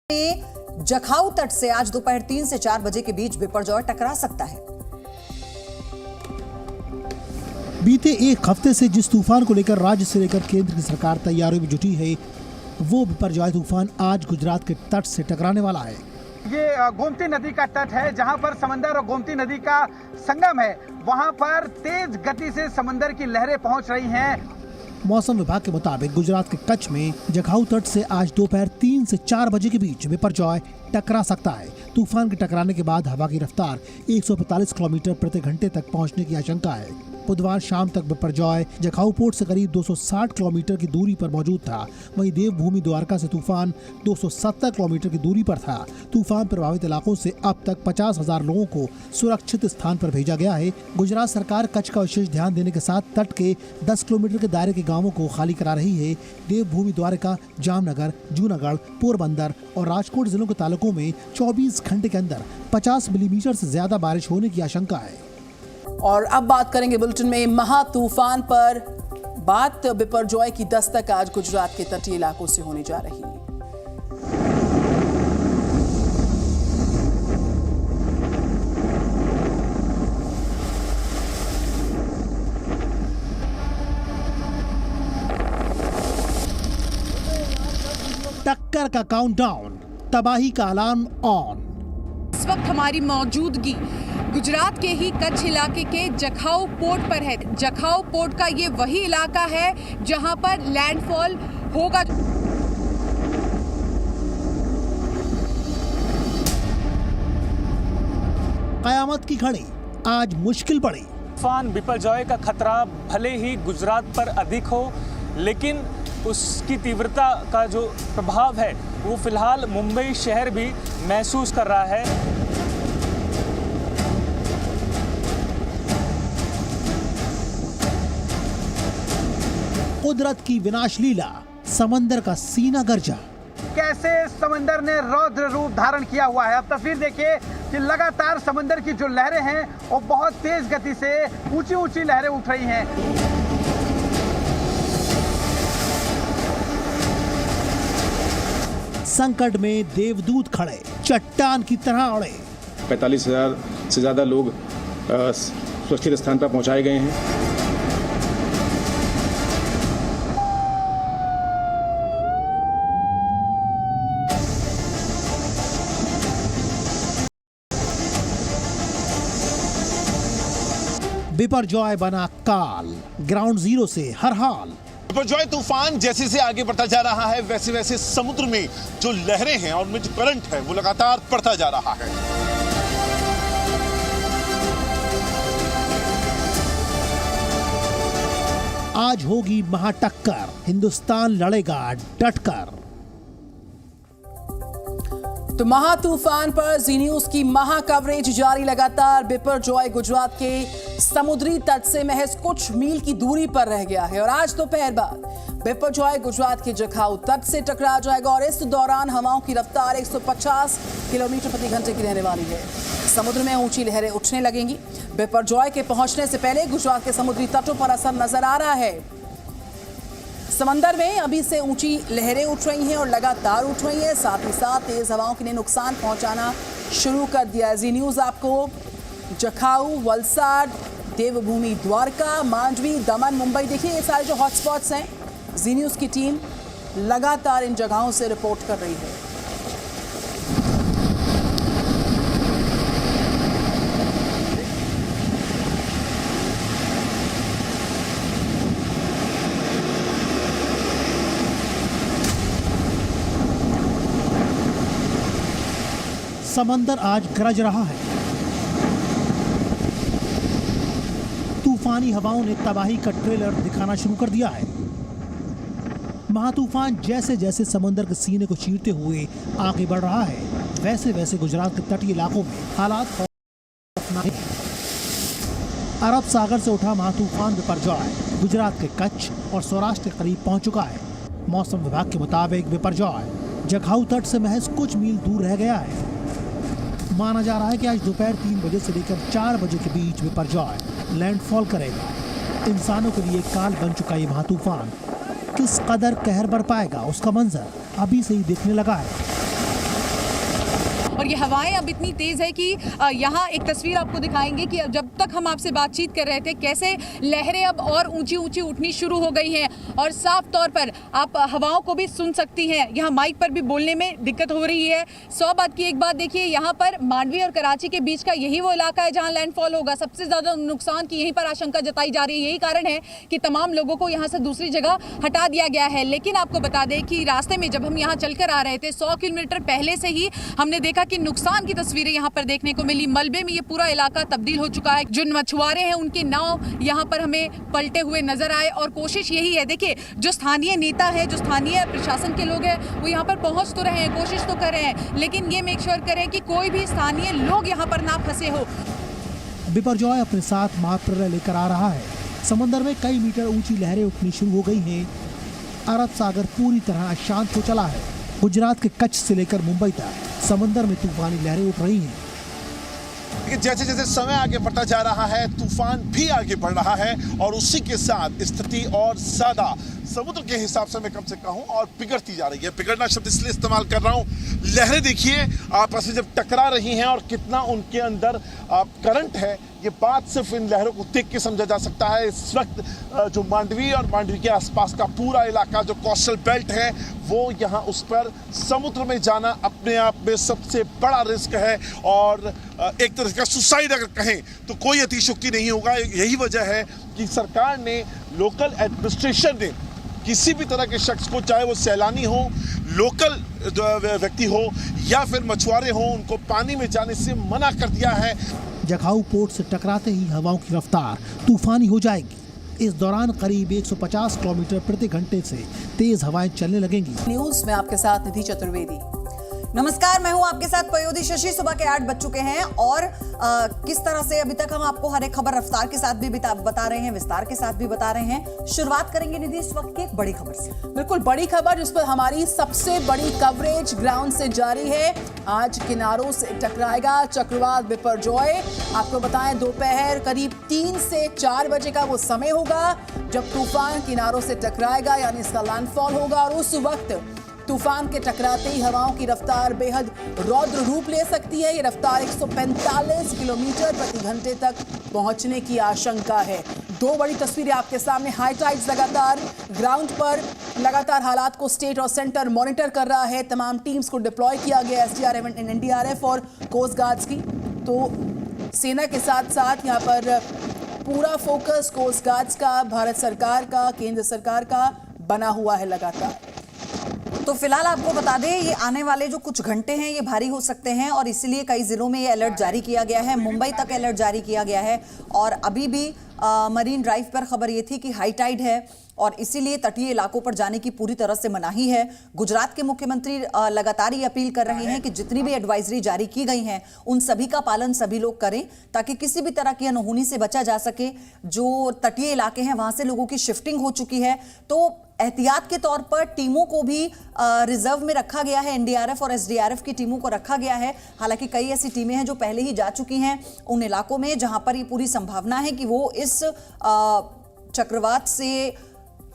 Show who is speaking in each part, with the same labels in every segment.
Speaker 1: में जखाऊ तट से आज दोपहर 3 से 4 बजे के बीच बिपरजॉय टकरा सकता है।
Speaker 2: बीते एक हफ्ते से जिस तूफान को लेकर राज्य से लेकर केंद्र की सरकार तैयारियों में जुटी है, वो बिपरजॉय तूफान आज गुजरात के तट से टकराने वाला है।
Speaker 3: ये गोमती नदी का तट है, जहां पर समंदर और गोमती नदी का संगम है। वहां पर तेज गति से समंदर की लहरें पहुंच रही हैं।
Speaker 2: मौसम विभाग के मुताबिक गुजरात के कच्छ में जखाऊ तट से आज दोपहर 3 से 4 बजे के बीच बिपरजॉय टकरा सकता है। तूफान के टकराने के बाद हवा की रफ्तार 145 किलोमीटर प्रति घंटे तक पहुंचने की आशंका है। बुधवार शाम तक बिपरजॉय जखाऊ पोर्ट से करीब 260 किलोमीटर की दूरी पर मौजूद था। वहीं देवभूमि द्वारका से तूफान 270 किलोमीटर की दूरी पर था। तूफान प्रभावित इलाकों से अब तक 50,000 लोगों को सुरक्षित स्थान पर भेजा गया है। गुजरात सरकार कच्छ का विशेष ध्यान देने के साथ तट के 10 किलोमीटर के दायरे के गांवों को खाली करा रही है। देवभूमि द्वारका, जामनगर, जूनागढ़, पोरबंदर और राजकोट जिलों के तालुकों में 24 घंटे के अंदर 50 मिलीमीटर से ज्यादा बारिश होने की आशंका है।
Speaker 1: और अब बात करेंगे बुलेटिन में महा तूफान पर। बात बिपरजॉय की दस्तक आज गुजरात के तटीय इलाकों से होने जा रही है।
Speaker 2: टक्कर का काउंटडाउन, तबाही का अलार्म ऑन।
Speaker 4: इस वक्त हमारी मौजूदगी गुजरात के ही कच्छ इलाके के जखाऊ पोर्ट पर है। जखाऊ पोर्ट का ये वही इलाका है जहां पर लैंडफॉल होगा।
Speaker 2: कयामत की घड़ी आज मुश्किल पड़ी।
Speaker 5: तूफान बिपरजॉय का खतरा भले ही गुजरात पर अधिक हो, लेकिन उसकी तीव्रता का जो प्रभाव है वो फिलहाल मुंबई शहर भी महसूस कर रहा है।
Speaker 2: कुदरत की विनाश लीला, समंदर का सीना गर्जा।
Speaker 3: कैसे समंदर ने रौद्र रूप धारण किया हुआ है। अब तस्वीर देखिए कि लगातार समंदर की जो लहरें हैं वो बहुत तेज गति से ऊंची ऊंची लहरें उठ रही हैं।
Speaker 2: संकट में देवदूत खड़े, चट्टान की तरह अड़े।
Speaker 6: 45,000 से ज्यादा लोग सुरक्षित स्थान पर पहुंचाए गए हैं।
Speaker 2: बिपरजॉय बना काल, ग्राउंड जीरो से हर हाल।
Speaker 7: बिपरजॉय तूफान जैसे से आगे बढ़ता जा रहा है, वैसे वैसे समुद्र में जो लहरें हैं और उनमें जो करंट है वो लगातार बढ़ता जा रहा है।
Speaker 2: आज होगी महाटक्कर, हिंदुस्तान लड़ेगा डटकर।
Speaker 1: तो महा तूफान पर जी न्यूज की महा कवरेज जारी लगातार। बिपरजॉय गुजरात के समुद्री तट से महज कुछ मील की दूरी पर रह गया है और आज दोपहर बाद बिपरजॉय गुजरात के जखाऊ तट से टकरा जाएगा और इस दौरान हवाओं की रफ्तार 150 किलोमीटर प्रति घंटे की रहने वाली है। समुद्र में ऊंची लहरें उठने लगेंगी। बिपरजॉय के पहुंचने से पहले गुजरात के समुद्री तटों पर असर नजर आ रहा है। समंदर में अभी से ऊंची लहरें उठ रही हैं और लगातार उठ रही हैं। साथ ही साथ तेज हवाओं के ने नुकसान पहुंचाना शुरू कर दिया है। जी न्यूज आपको जखाऊ, वलसाड, देवभूमि द्वारका, मांडवी, दमन, मुंबई, देखिए ये सारे जो हॉटस्पॉट्स हैं, जी न्यूज की टीम लगातार इन जगहों से रिपोर्ट कर रही है।
Speaker 2: समंदर आज गरज रहा है। तूफानी हवाओं ने तबाही का ट्रेलर दिखाना शुरू कर दिया है। महातूफान जैसे जैसे समंदर के सीने को चीरते हुए आगे बढ़ रहा है, वैसे वैसे गुजरात के तटीय इलाकों में हालात खौफनाक हैं। अरब सागर से उठा महातूफान बिपरजॉय गुजरात के कच्छ और सौराष्ट्र के करीब पहुंच चुका है। मौसम विभाग के मुताबिक बिपरजॉय जखाऊ तट से महज कुछ मील दूर रह गया है। माना जा रहा है कि आज दोपहर 3 बजे से लेकर 4 बजे के बीच बिपरजॉय लैंडफॉल करेगा। इंसानों के लिए काल बन चुका ये महातूफान किस कदर कहर बरपाएगा, उसका मंजर अभी से ही दिखने लगा है।
Speaker 4: और ये हवाएं अब इतनी तेज़ है कि यहाँ एक तस्वीर आपको दिखाएंगे कि जब तक हम आपसे बातचीत कर रहे थे कैसे लहरें अब और ऊंची ऊंची उठनी शुरू हो गई हैं और साफ तौर पर आप हवाओं को भी सुन सकती हैं। यहाँ माइक पर भी बोलने में दिक्कत हो रही है। 100 बात की एक बात देखिए, यहाँ पर मांडवी और कराची के बीच का यही वो इलाका है जहाँ लैंडफॉल होगा। सबसे ज़्यादा नुकसान की यही पर आशंका जताई जा रही है। यही कारण है कि तमाम लोगों को यहाँ से दूसरी जगह हटा दिया गया है। लेकिन आपको बता दें कि रास्ते में जब हम यहाँ चलकर आ रहे थे 100 किलोमीटर पहले से ही हमने देखा कि नुकसान की तस्वीरें यहाँ पर देखने को मिली। मलबे में ये पूरा इलाका तब्दील हो चुका है। जो मछुआरे हैं उनके नाव यहाँ पर हमें पलटे हुए नजर आए और कोशिश यही है, देखिए जो स्थानीय नेता है, जो स्थानीय प्रशासन के लोग हैं वो यहाँ पर पहुँच तो रहे हैं, कोशिश तो कर रहे हैं, लेकिन ये मेक श्योर करें कि कोई भी स्थानीय लोग यहाँ पर ना फंसे हो।
Speaker 2: बिपरजॉय अपने साथ महाप्रलय लेकर आ रहा है। समंदर में कई मीटर ऊंची लहरें उठनी शुरू हो गई हैं। अरब सागर पूरी तरह अशांत हो चला है। गुजरात के कच्छ से लेकर मुंबई तक समंदर में तूफानी लहरें उठ रही हैं।
Speaker 7: लेकिन जैसे जैसे समय आगे बढ़ता जा रहा है तूफान भी आगे बढ़ रहा है और उसी के साथ स्थिति और ज्यादा समुद्र के हिसाब से मैं कम से कहूं और बिगड़ती जा रही है। बिगड़ना शब्द इसलिए इस्तेमाल कर रहा हूं, लहरें देखिए आपस में जब टकरा रही हैं और कितना उनके अंदर करंट है, ये बात सिर्फ इन लहरों को देख के समझा जा सकता है। इस वक्त जो मांडवी और मांडवी के आसपास का पूरा इलाका जो कोस्टल बेल्ट है वो यहाँ उस पर समुद्र में जाना अपने आप में सबसे बड़ा रिस्क है और एक तरह का सुसाइड अगर कहें तो कोई अतिशयोक्ति नहीं होगा। यही वजह है कि सरकार ने, लोकल एडमिनिस्ट्रेशन ने किसी भी तरह के शख्स को, चाहे वो सैलानी हो, लोकल व्यक्ति हो या फिर मछुआरे हो, उनको पानी में जाने से मना कर दिया है।
Speaker 2: जखाऊ पोर्ट से टकराते ही हवाओं की रफ्तार तूफानी हो जाएगी। इस दौरान करीब 150 किलोमीटर प्रति घंटे से तेज हवाएं चलने लगेंगी।
Speaker 1: न्यूज में आपके साथ निधि चतुर्वेदी।
Speaker 8: नमस्कार, मैं हूं आपके साथ पयोधी शशि। सुबह के 8 बज चुके हैं और किस तरह से अभी तक हम आपको हर एक खबर रफ्तार के साथ भी बता रहे हैं, विस्तार के साथ भी बता रहे हैं। शुरुआत करेंगे निधि इस वक्त की एक बड़ी खबर से।
Speaker 1: बिल्कुल बड़ी खबर जिस पर हमारी सबसे बड़ी कवरेज ग्राउंड से जारी है। आज किनारों से टकराएगा चक्रवात बिपरजॉय। आपको बताएं दोपहर करीब 3 से 4 बजे का वो समय होगा जब तूफान किनारों से टकराएगा, यानी इसका लैंडफॉल होगा और उस वक्त तूफान के टकराते ही हवाओं की रफ्तार बेहद रौद्र रूप ले सकती है। ये रफ्तार 145 किलोमीटर प्रति घंटे तक पहुंचने की आशंका है। दो बड़ी तस्वीरें आपके सामने। हाई टाइड्स लगातार ग्राउंड पर लगातार हालात को स्टेट और सेंटर मॉनिटर कर रहा है। तमाम टीम्स को डिप्लॉय किया गया, SDRF एंड NDRF और कोस्ट गार्ड्स की। तो सेना के साथ साथ यहाँ पर पूरा फोकस कोस्ट गार्ड्स का, भारत सरकार का, केंद्र सरकार का बना हुआ है लगातार।
Speaker 8: तो फिलहाल आपको बता दें ये आने वाले जो कुछ घंटे हैं ये भारी हो सकते हैं और इसलिए कई जिलों में ये अलर्ट जारी किया गया है। मुंबई तक अलर्ट जारी किया गया है और अभी भी मरीन ड्राइव पर खबर ये थी कि हाई टाइड है और इसीलिए तटीय इलाकों पर जाने की पूरी तरह से मनाही है। गुजरात के मुख्यमंत्री लगातार ये अपील कर रहे हैं कि जितनी भी एडवाइजरी जारी की गई हैं उन सभी का पालन सभी लोग करें ताकि किसी भी तरह की अनहोनी से बचा जा सके। जो तटीय इलाके हैं वहां से लोगों की शिफ्टिंग हो चुकी है, तो एहतियात के तौर पर टीमों को भी रिजर्व में रखा गया है। NDRF और SDRF की टीमों को रखा गया है। हालांकि कई ऐसी टीमें हैं जो पहले ही जा चुकी हैं उन इलाकों में जहां पर ये पूरी संभावना है कि वो इस चक्रवात से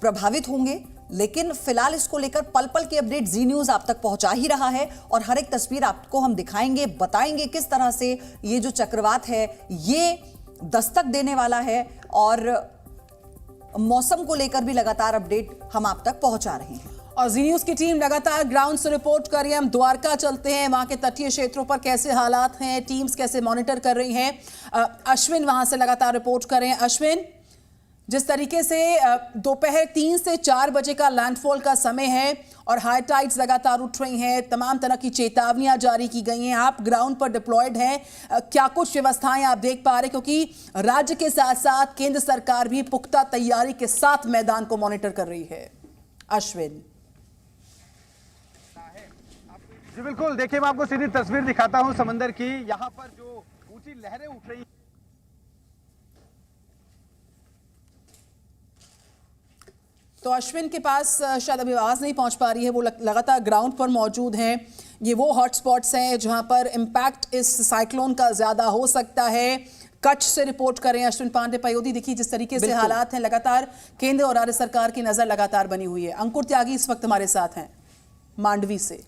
Speaker 8: प्रभावित होंगे। लेकिन फिलहाल इसको लेकर पल पल की अपडेट जी न्यूज़ आप तक पहुंचा ही रहा है और हर एक तस्वीर आपको हम दिखाएंगे, बताएंगे किस तरह से ये जो चक्रवात है ये दस्तक देने वाला है और मौसम को लेकर भी लगातार अपडेट हम आप तक पहुंचा रहे हैं।
Speaker 1: और जी न्यूज़ की टीम लगातार ग्राउंड से रिपोर्ट कर रही है। हम द्वारका चलते हैं, वहां के तटीय क्षेत्रों पर कैसे हालात हैं, टीम्स कैसे मॉनिटर कर रही हैं। अश्विन वहां से लगातार रिपोर्ट कर रहे हैं। अश्विन, जिस तरीके से दोपहर 3 से 4 बजे का लैंडफॉल का समय है और हाई टाइड्स लगातार उठ रही हैं, तमाम तरह की चेतावनियां जारी की गई हैं, आप ग्राउंड पर डिप्लॉयड हैं, क्या कुछ व्यवस्थाएं आप देख पा रहे हैं? क्योंकि राज्य के साथ साथ केंद्र सरकार भी पुख्ता तैयारी के साथ मैदान को मॉनिटर कर रही है। अश्विन
Speaker 3: जी बिल्कुल, देखिए मैं आपको सीधी तस्वीर दिखाता हूं समंदर की। यहाँ पर जो ऊंची लहरें उठ रही,
Speaker 1: तो अश्विन के पास शायद अभी आवाज़ नहीं पहुंच पा रही है, वो लगातार ग्राउंड पर मौजूद हैं। ये वो हॉटस्पॉट्स हैं जहां पर इम्पैक्ट इस साइक्लोन का ज़्यादा हो सकता है। कच्छ से रिपोर्ट कर रहे हैं अश्विन पांडे पयोधी। देखिए जिस तरीके से हालात हैं, लगातार केंद्र और राज्य सरकार की नज़र लगातार बनी हुई है। अंकुर त्यागी इस वक्त हमारे साथ हैं मांडवी से।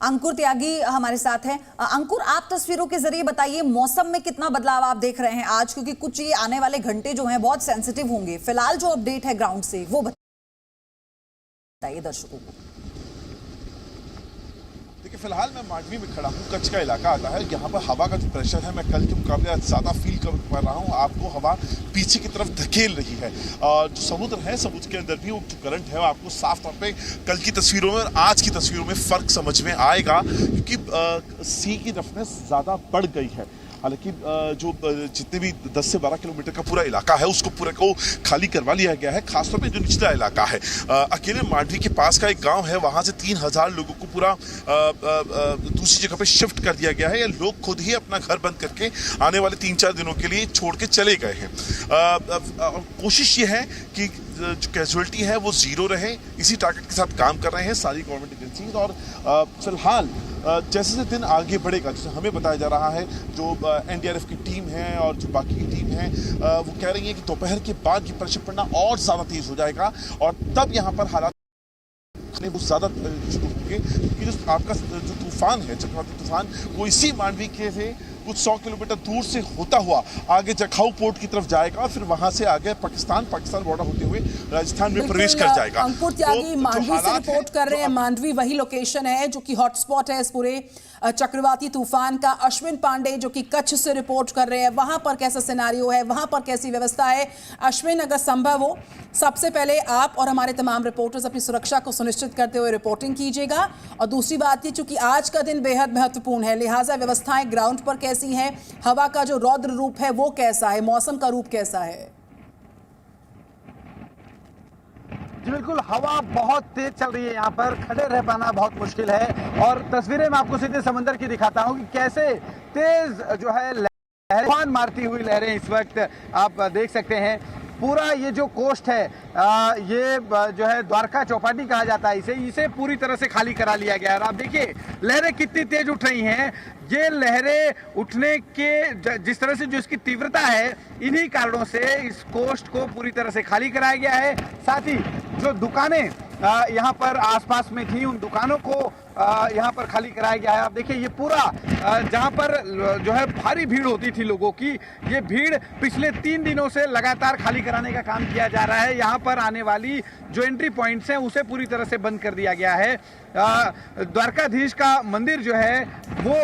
Speaker 8: अंकुर त्यागी हमारे साथ हैं। अंकुर, आप तस्वीरों के जरिए बताइए मौसम में कितना बदलाव आप देख रहे हैं आज, क्योंकि कुछ ये आने वाले घंटे जो हैं बहुत सेंसिटिव होंगे। फिलहाल जो अपडेट है ग्राउंड से वो बताइए दर्शकों को।
Speaker 7: देखिए, फिलहाल मैं मांडवी में खड़ा हूँ। कच्छ का इलाका आता है। यहाँ पर हवा का जो प्रेशर है मैं कल के मुकाबले आज ज़्यादा फील कर रहा हूँ। आपको हवा पीछे की तरफ धकेल रही है और जो समुद्र है, समुद्र के अंदर भी वो जो करंट है वो आपको साफ तौर पे कल की तस्वीरों में और आज की तस्वीरों में फ़र्क समझ में आएगा, क्योंकि सी की रफनेस ज़्यादा बढ़ गई है। हालांकि जो जितने भी 10 से 12 किलोमीटर का पूरा इलाका है उसको पूरे को खाली करवा लिया गया है। खासतौर पे जो निचला इलाका है, अकेले मांडवी के पास का एक गांव है, वहां से 3000 लोगों को पूरा दूसरी जगह पे शिफ्ट कर दिया गया है। या लोग खुद ही अपना घर बंद करके आने वाले 3-4 दिनों के लिए छोड़ के चले गए हैं। कोशिश ये है कि जो कैजुअलिटी है वो जीरो रहे, इसी टारगेट के साथ काम कर रहे हैं सारी गवर्नमेंट एजेंसीज। और फिलहाल जैसे जैसे दिन आगे बढ़ेगा, जैसे हमें बताया जा रहा है, जो एनडीआरएफ की टीम है और जो बाकी की टीम है वो कह रही है कि दोपहर के बाद ये प्रेशर पड़ना और ज़्यादा तेज़ हो जाएगा और तब यहाँ पर हालात वो ज़्यादा शुरू होंगे, क्योंकि जो आपका जो तूफान है, चक्रवाती तूफान, वो इसी मांडवी के से कुछ 100 किलोमीटर दूर से होता हुआ आगे जखाऊ पोर्ट की तरफ जाएगा और फिर वहां से आगे पाकिस्तान बॉर्डर होते हुए राजस्थान में प्रवेश कर जाएगा।
Speaker 1: अंकुर त्यागी मांडवी से रिपोर्ट कर रहे हैं। मांडवी वही लोकेशन है जो कि हॉटस्पॉट है इस पूरे चक्रवाती तूफान का। अश्विन पांडे जो कि कच्छ से रिपोर्ट कर रहे हैं, वहां पर कैसा सिनेरियो है, वहां पर कैसी व्यवस्था है। अश्विन, अगर संभव हो सबसे पहले आप और हमारे तमाम रिपोर्टर्स अपनी सुरक्षा को सुनिश्चित करते हुए रिपोर्टिंग कीजिएगा। और दूसरी बात ये, चूंकि आज का दिन बेहद महत्वपूर्ण है, लिहाजा व्यवस्थाएं ग्राउंड पर कैसी हैं, हवा का जो रौद्र रूप है वो कैसा है, मौसम का रूप कैसा है?
Speaker 3: जी बिल्कुल, हवा बहुत तेज चल रही है। यहाँ पर खड़े रह पाना बहुत मुश्किल है और तस्वीरें मैं आपको सीधे समंदर की दिखाता हूँ कि कैसे तेज जो है तूफान मारती हुई लहरें इस वक्त आप देख सकते हैं। पूरा ये जो कोस्ट है, ये जो है द्वारका चौपाटी कहा जाता है इसे पूरी तरह से खाली करा लिया गया है। और आप देखिए लहरें कितनी तेज उठ रही हैं। ये लहरें उठने के जिस तरह से जो इसकी तीव्रता है, इन्हीं कारणों से इस कोस्ट को पूरी तरह से खाली कराया गया है। साथ ही जो दुकानें यहाँ पर आसपास में थी, उन दुकानों को यहाँ पर खाली कराया गया है। आप देखिए ये पूरा जहाँ पर जो है भारी भीड़ होती थी लोगों की, ये भीड़ पिछले 3 दिनों से लगातार खाली कराने का काम किया जा रहा है। यहाँ पर आने वाली जो एंट्री पॉइंट्स हैं उसे पूरी तरह से बंद कर दिया गया है। द्वारकाधीश का मंदिर जो है वो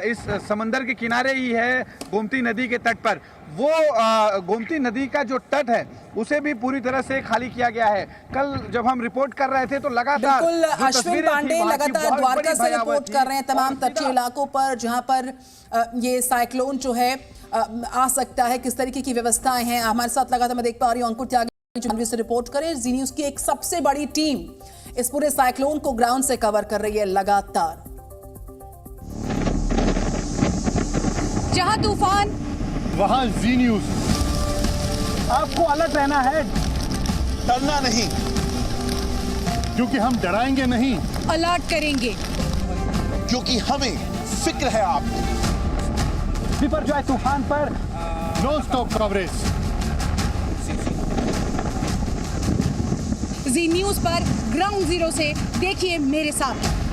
Speaker 3: इस समंदर के किनारे ही है, गोमती नदी के तट पर। वो गोमती नदी का जो तट है उसे भी पूरी तरह से खाली किया गया है। कल जब हम रिपोर्ट कर रहे थे तो लगातार
Speaker 1: बिल्कुल अश्विन पांडे लगातार द्वारका से रिपोर्ट कर रहे हैं तमाम तटीय इलाकों पर जहां पर ये साइक्लोन जो है आ सकता है, किस तरीके की व्यवस्थाएं हैं। हमारे साथ लगातार मैं देख पा रही हूँ अंकुर त्यागी मांडवी से रिपोर्ट करें। जी न्यूज़ की एक सबसे बड़ी टीम इस पूरे साइक्लोन को ग्राउंड से कवर कर रही है लगातार।
Speaker 4: जहां तूफान
Speaker 9: वहां जी न्यूज़।
Speaker 3: आपको अलर्ट रहना है,
Speaker 7: डरना नहीं,
Speaker 9: क्योंकि हम डराएंगे नहीं,
Speaker 4: अलर्ट करेंगे,
Speaker 7: क्योंकि हमें फिक्र है आपको।
Speaker 3: बिपरजॉय तूफान पर
Speaker 9: नो स्टॉप कवरेज।
Speaker 4: जी न्यूज़ पर ग्राउंड जीरो से देखिए मेरे साथ।